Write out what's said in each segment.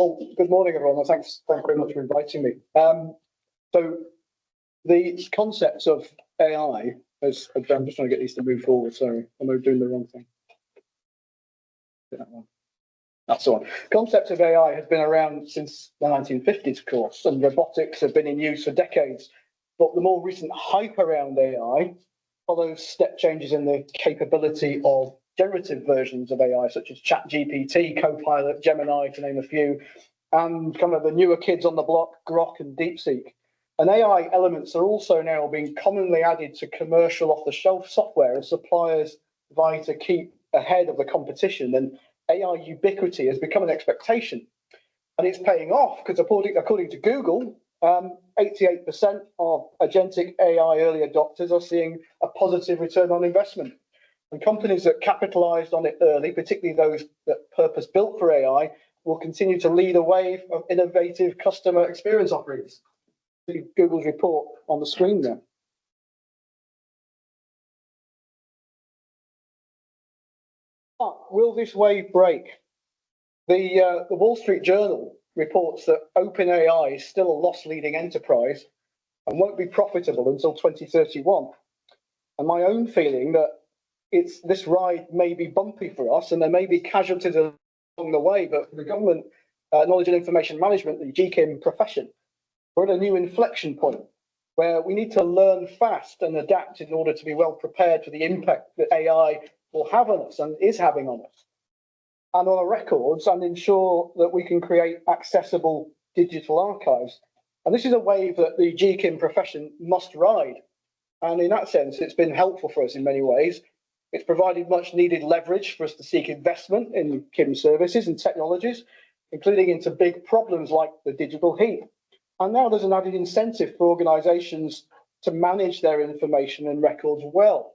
Well, good morning, everyone, and thanks very much for inviting me. So the concepts of AI, I'm just trying to get these to move forward. Sorry, am I doing the wrong thing? That one. That's the one. Concepts of AI has been around since the 1950s, of course, and robotics have been in use for decades. But the more recent hype around AI follows step changes in the capability of generative versions of AI, such as ChatGPT, Copilot, Gemini, to name a few, and kind of the newer kids on the block, Grok and DeepSeek. And AI elements are also now being commonly added to commercial off-the-shelf software as suppliers vie to keep ahead of the competition. And AI ubiquity has become an expectation. And it's paying off because according to Google, 88% of agentic AI early adopters are seeing a positive return on investment. And companies that capitalized on it early, particularly those that purpose-built for AI, will continue to lead a wave of innovative customer experience offerings. See Google's report on the screen there. But will this wave break? The Wall Street Journal reports that OpenAI is still a loss-leading enterprise and won't be profitable until 2031. And my own feeling that this ride may be bumpy for us, and there may be casualties along the way, but for the government knowledge and information management, the GKIM profession, we're at a new inflection point where we need to learn fast and adapt in order to be well prepared for the impact that AI will have on us and is having on us and on our records, and ensure that we can create accessible digital archives. And this is a wave that the GKIM profession must ride. And in that sense, it's been helpful for us in many ways. It's provided much needed leverage for us to seek investment in KIM services and technologies, including into big problems like the digital heat. And now there's an added incentive for organizations to manage their information and records well.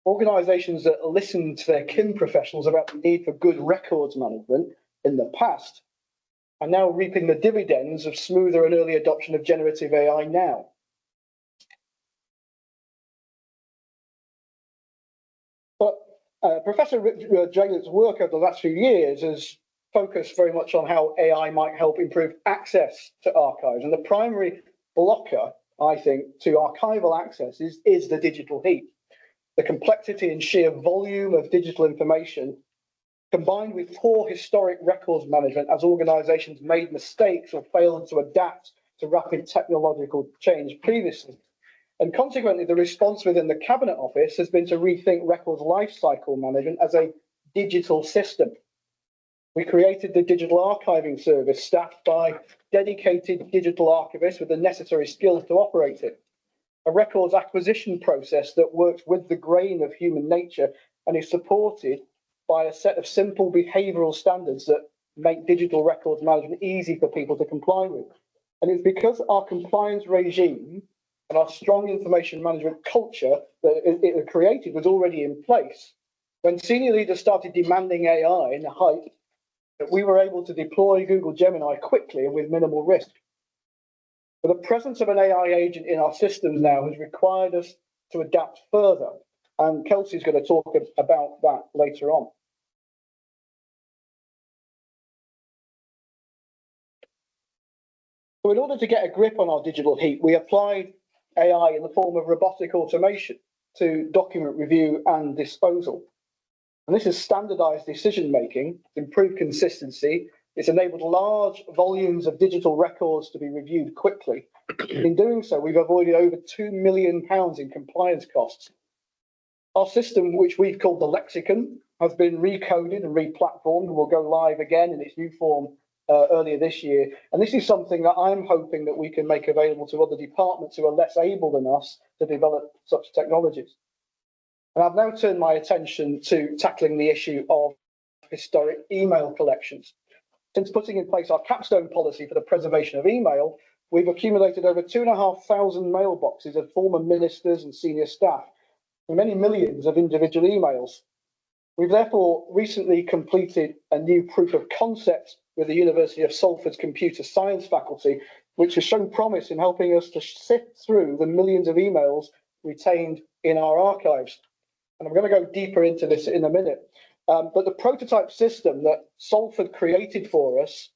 Organizations that listened to their KIM professionals about the need for good records management in the past are now reaping the dividends of smoother and early adoption of generative AI now. But Professor Dragon's work over the last few years has focused very much on how AI might help improve access to archives. And the primary blocker, I think, to archival access is the digital heat. The complexity and sheer volume of digital information, combined with poor historic records management as organizations made mistakes or failed to adapt to rapid technological change previously. And consequently, the response within the Cabinet Office has been to rethink records lifecycle management as a digital system. We created the digital archiving service staffed by dedicated digital archivists with the necessary skills to operate it. A records acquisition process that works with the grain of human nature and is supported by a set of simple behavioral standards that make digital records management easy for people to comply with. And it's because our compliance regime and our strong information management culture that it created was already in place. When senior leaders started demanding AI in the height, that we were able to deploy Google Gemini quickly and with minimal risk. But the presence of an AI agent in our systems now has required us to adapt further, and Kelcey is going to talk about that later on. So in order to get a grip on our digital heat, we applied AI in the form of robotic automation to document review and disposal. And this has standardized decision making, improved consistency. It's enabled large volumes of digital records to be reviewed quickly. In doing so, we've avoided over £2 million in compliance costs. Our system, which we've called the Lexicon, has been recoded and replatformed and will go live again in its new form earlier this year. And this is something that I'm hoping that we can make available to other departments who are less able than us to develop such technologies. And I've now turned my attention to tackling the issue of historic email collections. Since putting in place our capstone policy for the preservation of email, we've accumulated over 2,500 mailboxes of former ministers and senior staff, and many millions of individual emails. We've therefore recently completed a new proof of concept with the University of Salford's computer science faculty, which has shown promise in helping us to sift through the millions of emails retained in our archives. And I'm going to go deeper into this in a minute. But the prototype system that Salford created for us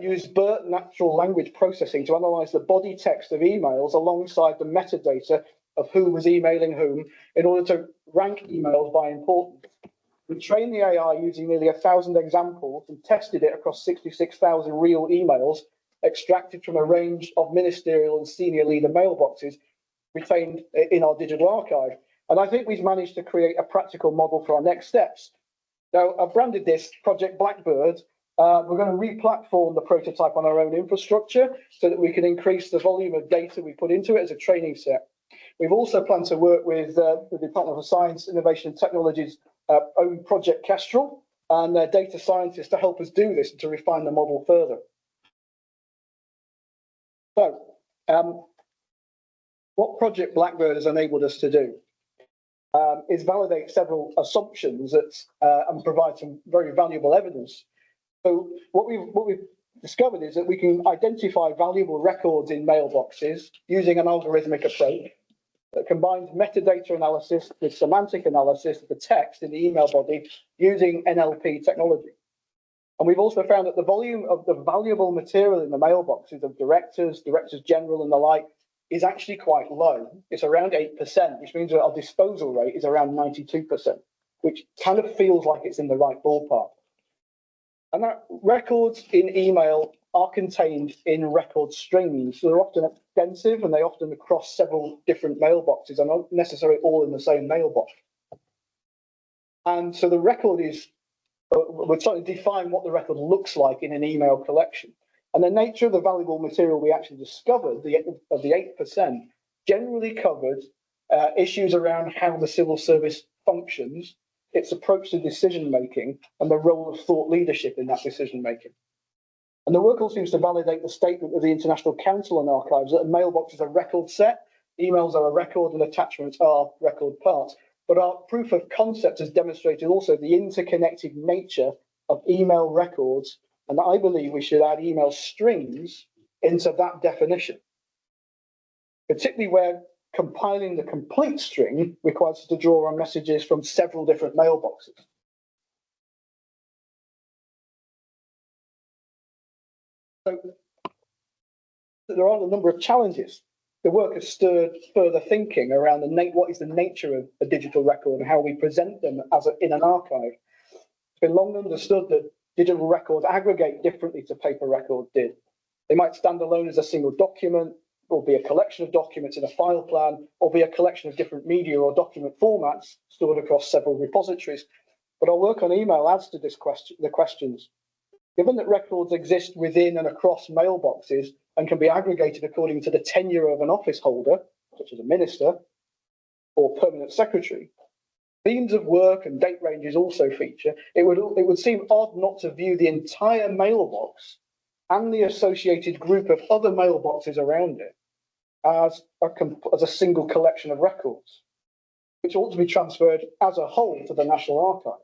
use BERT natural language processing to analyze the body text of emails alongside the metadata of who was emailing whom in order to rank emails by importance. We trained the AI using nearly 1,000 examples and tested it across 66,000 real emails extracted from a range of ministerial and senior leader mailboxes retained in our digital archive. And I think we've managed to create a practical model for our next steps. Now, I've branded this Project Blackbird. We're going to re-platform the prototype on our own infrastructure so that we can increase the volume of data we put into it as a training set. We've also planned to work with the Department of Science, Innovation and Technology's own Project Kestrel and their data scientists to help us do this and to refine the model further. So, what Project Blackbird has enabled us to do is validate several assumptions that, and provide some very valuable evidence. So what we've discovered is that we can identify valuable records in mailboxes using an algorithmic approach that combines metadata analysis with semantic analysis of the text in the email body using NLP technology. And we've also found that the volume of the valuable material in the mailboxes of directors, directors general and the like is actually quite low. It's around 8%, which means that our disposal rate is around 92%, which kind of feels like it's in the right ballpark. And that records in email are contained in record strings. So they're often extensive and they often cross several different mailboxes and not necessarily all in the same mailbox. And so the record is, we're trying to define what the record looks like in an email collection. And the nature of the valuable material we actually discovered, of the 8%, generally covered issues around how the civil service functions, its approach to decision making, and the role of thought leadership in that decision making. And the work all seems to validate the statement of the International Council on Archives that a mailbox is a record set, emails are a record, and attachments are record parts. But our proof of concept has demonstrated also the interconnected nature of email records, and I believe we should add email strings into that definition, particularly where compiling the complete string requires us to draw on messages from several different mailboxes. So there are a number of challenges. The work has stirred further thinking around what is the nature of a digital record and how we present them in an archive. It's been long understood that digital records aggregate differently to paper records did. They might stand alone as a single document, or be a collection of documents in a file plan, or be a collection of different media or document formats stored across several repositories. But our work on email adds to the questions. Given that records exist within and across mailboxes and can be aggregated according to the tenure of an office holder, such as a minister or permanent secretary, themes of work and date ranges also feature. It would seem odd not to view the entire mailbox and the associated group of other mailboxes around it as a single collection of records, which ought to be transferred as a whole to the National Archive.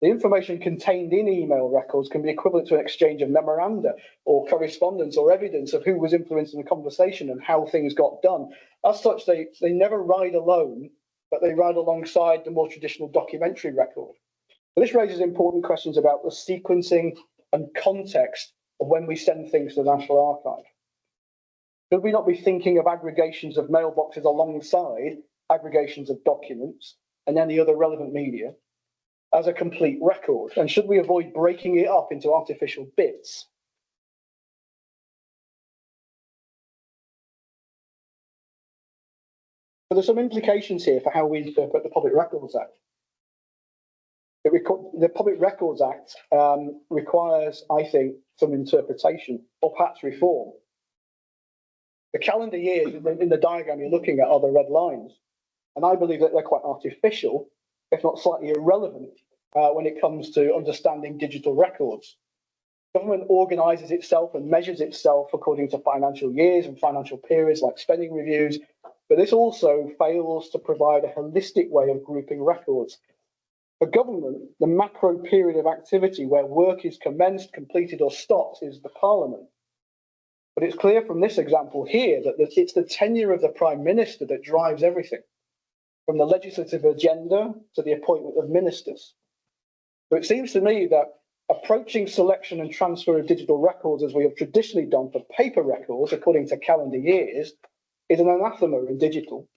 The information contained in email records can be equivalent to an exchange of memoranda or correspondence or evidence of who was influencing the conversation and how things got done. As such, they never ride alone, but they ride alongside the more traditional documentary record. So this raises important questions about the sequencing and context of when we send things to the National Archive. Should we not be thinking of aggregations of mailboxes alongside aggregations of documents and any other relevant media as a complete record? And should we avoid breaking it up into artificial bits? But there's some implications here for how we interpret the Public Records Act. The Public Records Act requires, I think, some interpretation or perhaps reform. The calendar years in the diagram you're looking at are the red lines. And I believe that they're quite artificial, if not slightly irrelevant, when it comes to understanding digital records. Government organises itself and measures itself according to financial years and financial periods like spending reviews, but this also fails to provide a holistic way of grouping records. For government, the macro period of activity where work is commenced, completed or stopped is the Parliament. But it's clear from this example here that it's the tenure of the Prime Minister that drives everything, from the legislative agenda to the appointment of ministers. So it seems to me that approaching selection and transfer of digital records as we have traditionally done for paper records, according to calendar years, is an anathema in digital.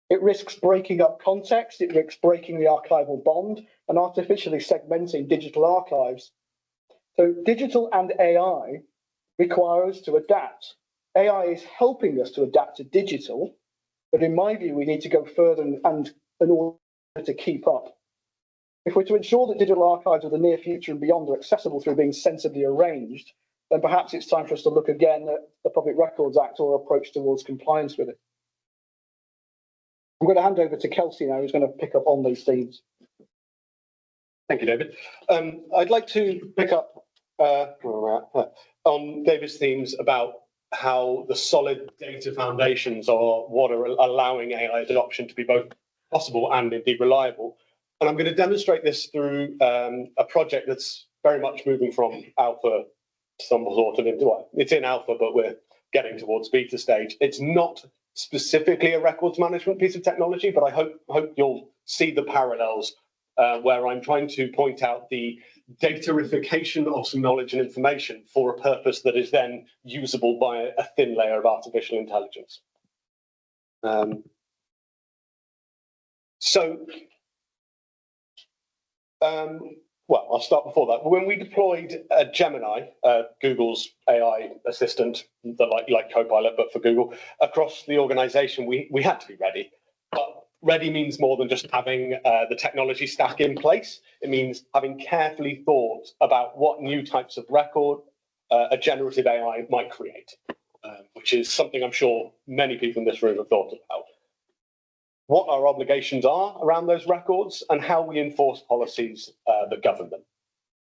It risks breaking up context, it risks breaking the archival bond, and artificially segmenting digital archives. So digital and AI require us to adapt. AI is helping us to adapt to digital, but in my view, we need to go further and in order to keep up. If we're to ensure that digital archives of the near future and beyond are accessible through being sensibly arranged, then perhaps it's time for us to look again at the Public Records Act or approach towards compliance with it. I'm going to hand over to Kelcey now, who's going to pick up on these themes. Thank you, David. I'd like to pick up on David's themes about how the solid data foundations are what are allowing AI adoption to be both possible and indeed reliable. And I'm going to demonstrate this through a project that's very much moving from alpha some sort of into, well, it's in alpha, but we're getting towards beta stage. It's not specifically a records management piece of technology, but I hope you'll see the parallels where I'm trying to point out the dataification of some knowledge and information for a purpose that is then usable by a thin layer of artificial intelligence. Well, I'll start before that. When we deployed Gemini, Google's AI assistant, like Copilot, but for Google, across the organization, we had to be ready. But ready means more than just having the technology stack in place. It means having carefully thought about what new types of record a generative AI might create, which is something I'm sure many people in this room have thought about. What our obligations are around those records and how we enforce policies that govern them.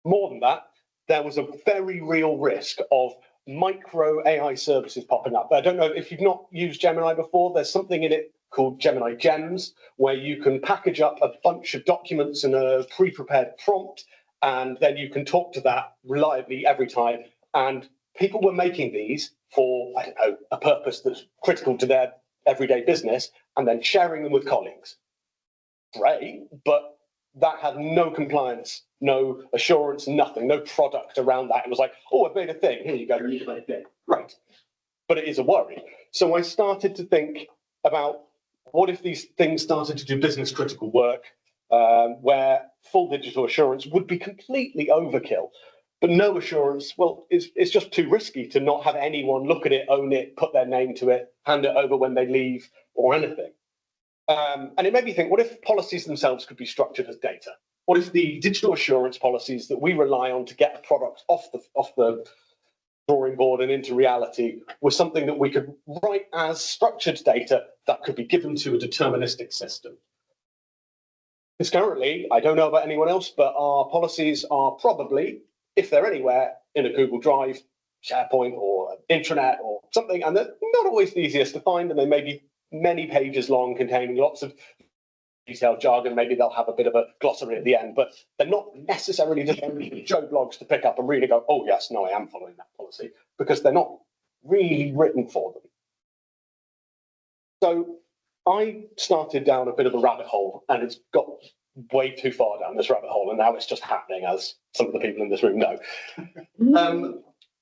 More than that, there was a very real risk of micro AI services popping up. I don't know if you've not used Gemini before, there's something in it called Gemini Gems, where you can package up a bunch of documents in a pre-prepared prompt, and then you can talk to that reliably every time. And people were making these for, I don't know, a purpose that's critical to their everyday business, and then sharing them with colleagues. Great, but that had no compliance, no assurance, nothing, no product around that. It was like, oh, I've made a thing. Here you go, you can make a thing. Great. But it is a worry. So I started to think about what if these things started to do business critical work where full digital assurance would be completely overkill. But no assurance, well, it's just too risky to not have anyone look at it, own it, put their name to it, hand it over when they leave, or anything. And it made me think, what if policies themselves could be structured as data? What if the digital assurance policies that we rely on to get a product off the drawing board and into reality was something that we could write as structured data that could be given to a deterministic system? Because currently, I don't know about anyone else, but our policies are probably, if they're anywhere, in a Google Drive, SharePoint, or intranet, or something, and they're not always the easiest to find, and they may be many pages long, containing lots of detailed jargon. Maybe they'll have a bit of a glossary at the end, but they're not necessarily just Joe blogs to pick up and read and go, oh yes, no, I am following that policy, because they're not really written for them. So I started down a bit of a rabbit hole, and it's got way too far down this rabbit hole, and now it's just happening, as some of the people in this room know.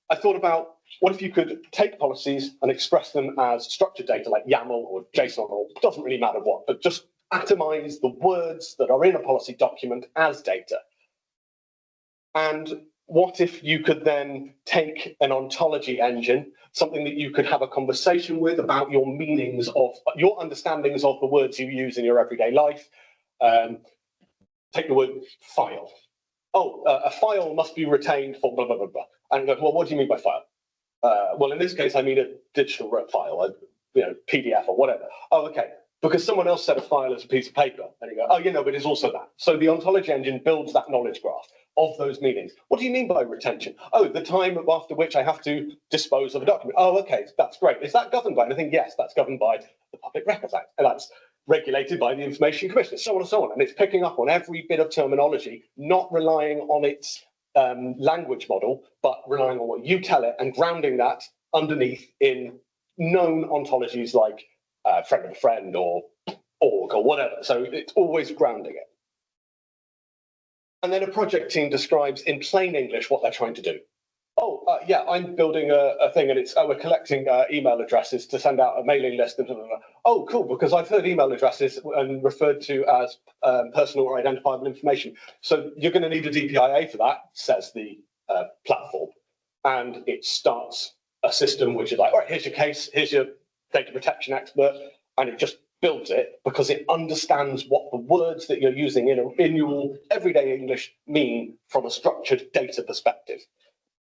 I thought about, what if you could take policies and express them as structured data like YAML or JSON, or doesn't really matter what, but just atomize the words that are in a policy document as data. And what if you could then take an ontology engine, something that you could have a conversation with about your meanings of, your understandings of the words you use in your everyday life. Take the word file. Oh, a file must be retained for blah, blah, blah, blah. And go, well, what do you mean by file? Well, in this case, I mean a digital file, PDF or whatever. Oh, okay. Because someone else said a file is a piece of paper. And you go, oh, but it's also that. So the ontology engine builds that knowledge graph of those meanings. What do you mean by retention? Oh, the time after which I have to dispose of a document. Oh, okay, that's great. Is that governed by anything? Yes, that's governed by the Public Records Act. And that's regulated by the Information Commission, so on and so on. And it's picking up on every bit of terminology, not relying on its language model, but relying on what you tell it and grounding that underneath in known ontologies like friend of a friend or org or whatever. So it's always grounding it. And then a project team describes in plain English what they're trying to do. Oh, yeah, I'm building a thing, and we're collecting email addresses to send out a mailing list. And blah, blah, blah. Oh, cool, because I've heard email addresses and referred to as personal or identifiable information. So you're going to need a DPIA for that, says the platform. And it starts a system which is like, all right, here's your case, here's your data protection expert, and it just builds it because it understands what the words that you're using in your everyday English mean from a structured data perspective.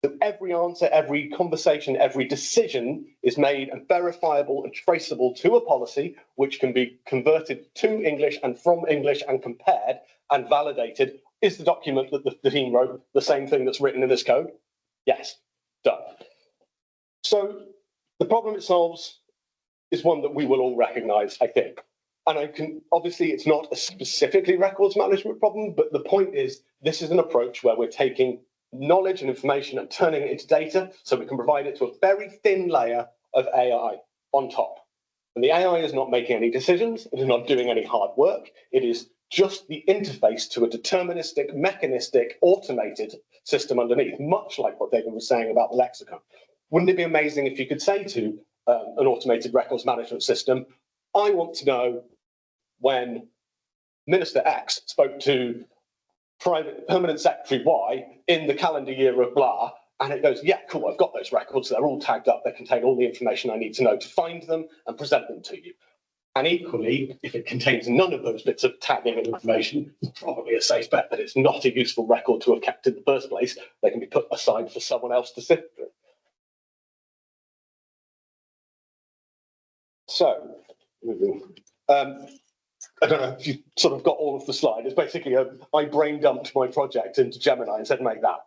So every answer, every conversation, every decision is made and verifiable and traceable to a policy, which can be converted to English and from English and compared and validated. Is the document that the team wrote the same thing that's written in this code? Yes, done. So the problem it solves is one that we will all recognize, I think. And obviously it's not a specifically records management problem, but the point is this is an approach where we're taking knowledge and information and turning it into data so we can provide it to a very thin layer of AI on top. And the AI is not making any decisions, it is not doing any hard work, it is just the interface to a deterministic, mechanistic, automated system underneath, much like what David was saying about the lexicon. Wouldn't it be amazing if you could say to an automated records management system, I want to know when Minister X spoke to Permanent Secretary Y in the calendar year of blah, and it goes, yeah, cool, I've got those records, they're all tagged up, they contain all the information I need to know to find them and present them to you. And equally, if it contains none of those bits of tagging and information, it's probably a safe bet that it's not a useful record to have kept in the first place. They can be put aside for someone else to sift through. So, I don't know if you sort of got all of the slide. It's basically I brain dumped my project into Gemini and said, make that.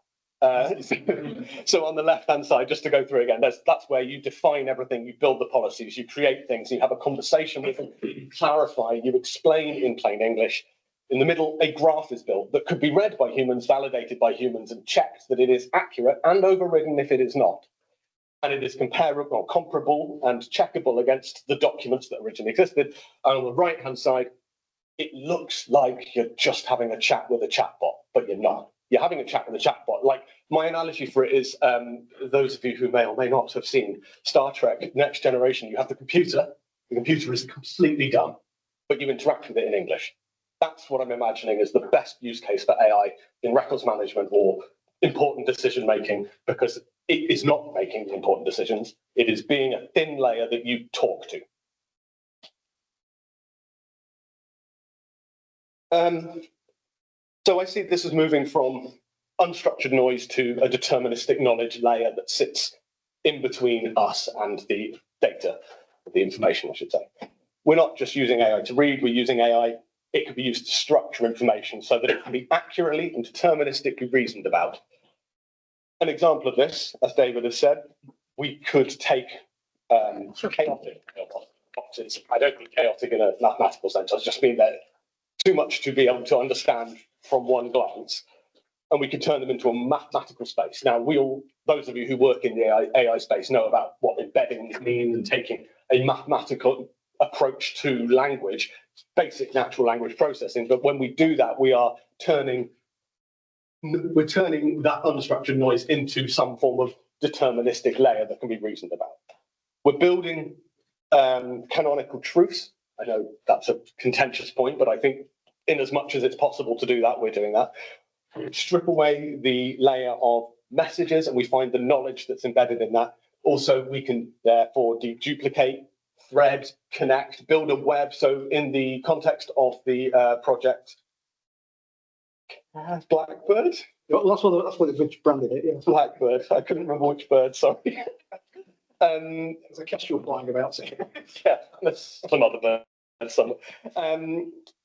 So on the left-hand side, just to go through again, that's where you define everything, you build the policies, you create things, you have a conversation with them, you clarify, you explain in plain English. In the middle, a graph is built that could be read by humans, validated by humans, and checked that it is accurate and overridden if it is not. And it is comparable, comparable and checkable against the documents that originally existed. And on the right-hand side, it looks like you're just having a chat with a chatbot, but you're not. You're having a chat with a chatbot. Like my analogy for it is, those of you who may or may not have seen Star Trek Next Generation, you have the computer is completely dumb, but you interact with it in English. That's what I'm imagining is the best use case for AI in records management or important decision making, because it is not making the important decisions. It is being a thin layer that you talk to. So I see this as moving from unstructured noise to a deterministic knowledge layer that sits in between us and the data, the information, I should say. We're not just using AI to read, we're using AI, it could be used to structure information so that it can be accurately and deterministically reasoned about. An example of this, as David has said, we could take chaotic boxes. I don't mean chaotic in a mathematical sense, I just mean that too much to be able to understand from one glance, and we could turn them into a mathematical space. Now, those of you who work in the AI space know about what embeddings mean and taking a mathematical approach to language, basic natural language processing. But when we do that, we're turning that unstructured noise into some form of deterministic layer that can be reasoned about. We're building canonical truths. I know that's a contentious point, but I think in as much as it's possible to do that, we're doing that. We strip away the layer of messages and we find the knowledge that's embedded in that. Also, we can therefore duplicate, thread, connect, build a web. So in the context of the project, Blackbird? That's what they've branded it, yeah. Blackbird. I couldn't remember which bird, sorry. There's a kestrel flying about. Yeah, that's another bird.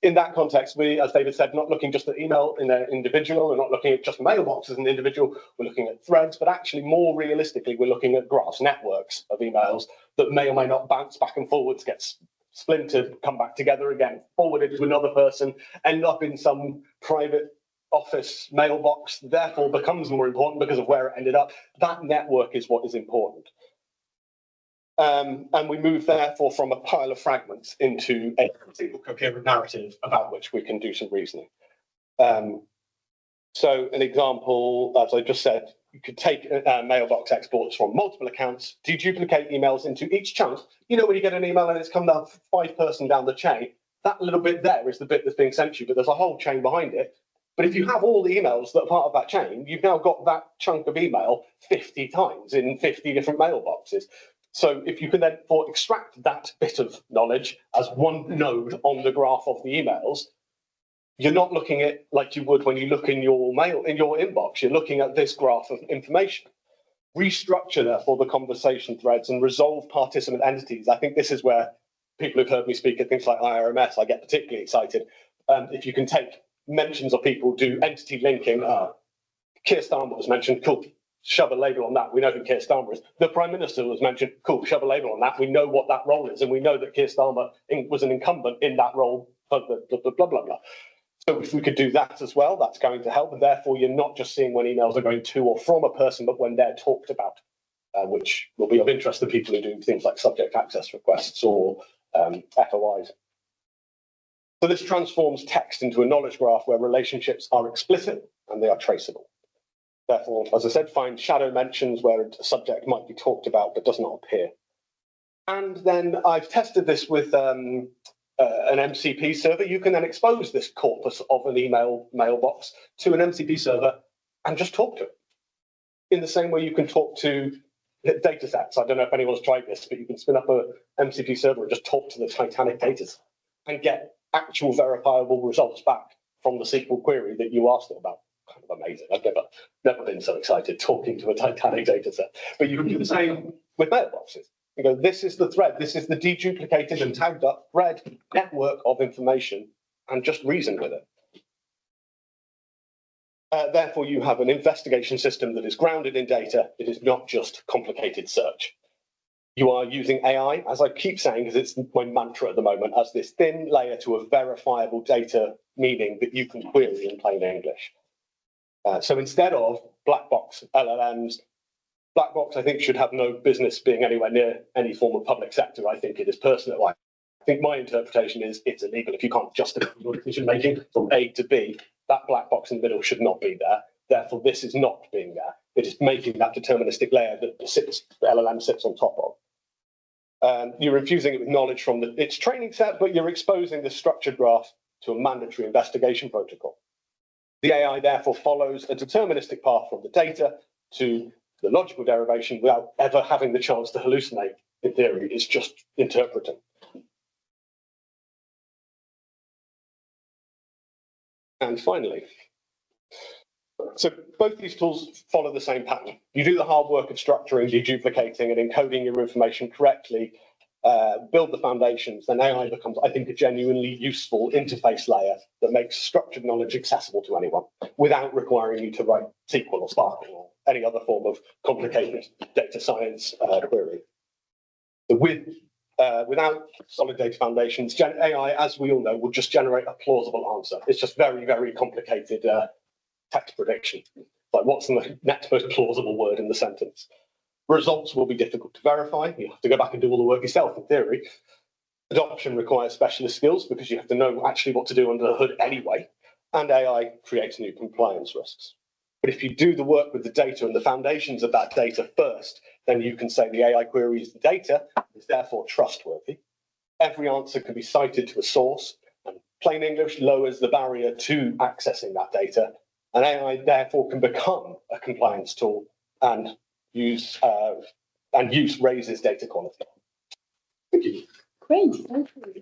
In that context, we, as David said, not looking just at email in an individual, we're not looking at just mailbox as an individual, we're looking at threads, but actually more realistically, we're looking at graphs, networks of emails that may or may not bounce back and forwards, get splintered, come back together again, forwarded to another person, end up in some private office mailbox, therefore becomes more important because of where it ended up. That network is what is important. And we move, therefore, from a pile of fragments into a single coherent narrative about which we can do some reasoning. So an example, as I just said, you could take mailbox exports from multiple accounts, deduplicate emails into each chunk. You know, when you get an email and it's come down 5-person down the chain, that little bit there is the bit that's being sent to you, but there's a whole chain behind it. But if you have all the emails that are part of that chain, you've now got that chunk of email 50 times in 50 different mailboxes. So if you can then extract that bit of knowledge as one node on the graph of the emails, you're not looking at like you would when you look in your mail, in your inbox, you're looking at this graph of information. Restructure, therefore, the conversation threads and resolve participant entities. I think this is where people who've heard me speak at things like IRMS, I get particularly excited. If you can take mentions of people, do entity linking. Keir Starmer was mentioned, cool, shove a label on that. We know who Keir Starmer is. The Prime Minister was mentioned, cool, shove a label on that. We know what that role is, and we know that Keir Starmer was an incumbent in that role for the blah, blah, blah. So if we could do that as well, that's going to help. And therefore, you're not just seeing when emails are going to or from a person, but when they're talked about, which will be of interest to people who do things like subject access requests or FOIs. So this transforms text into a knowledge graph where relationships are explicit and they are traceable. Therefore, as I said, find shadow mentions where a subject might be talked about but does not appear. And then I've tested this with an MCP server. You can then expose this corpus of an email mailbox to an MCP server and just talk to it. In the same way you can talk to data sets. I don't know if anyone's tried this, but you can spin up a MCP server and just talk to the Titanic data set and get actual verifiable results back from the SQL query that you asked it about. Kind of amazing. I've never been so excited talking to a Titanic data set. But you can do the same with mailboxes. You go, this is the thread, this is the deduplicated and tagged up thread network of information, and just reason with it. Therefore, you have an investigation system that is grounded in data. It is not just complicated search. You are using AI, as I keep saying, because it's my mantra at the moment, as this thin layer to a verifiable data meaning that you can query in plain English. So instead of black box LLMs, black box, I think, should have no business being anywhere near any form of public sector. I think it is personal. I think my interpretation is it's illegal if you can't justify your decision making from A to B. That black box in the middle should not be there. Therefore, this is not being there. It is making that deterministic layer that the LLM sits on top of. You're infusing it with knowledge from its training set, but you're exposing the structured graph to a mandatory investigation protocol. The AI therefore follows a deterministic path from the data to the logical derivation without ever having the chance to hallucinate. In theory, it's just interpreting. And finally, so both these tools follow the same pattern. You do the hard work of structuring, deduplicating, and encoding your information correctly, build the foundations, then AI becomes, I think, a genuinely useful interface layer that makes structured knowledge accessible to anyone without requiring you to write SQL or Spark or any other form of complicated data science query. So without solid data foundations, AI, as we all know, will just generate a plausible answer. It's just very, very complicated text prediction. Like, what's the next most plausible word in the sentence? Results will be difficult to verify. You have to go back and do all the work yourself, in theory. Adoption requires specialist skills because you have to know actually what to do under the hood anyway. And AI creates new compliance risks. But if you do the work with the data and the foundations of that data first, then you can say the AI queries the data, is therefore trustworthy. Every answer can be cited to a source, and plain English lowers the barrier to accessing that data. And AI therefore can become a compliance tool and use raises data quality. Thank you. Great, thank you.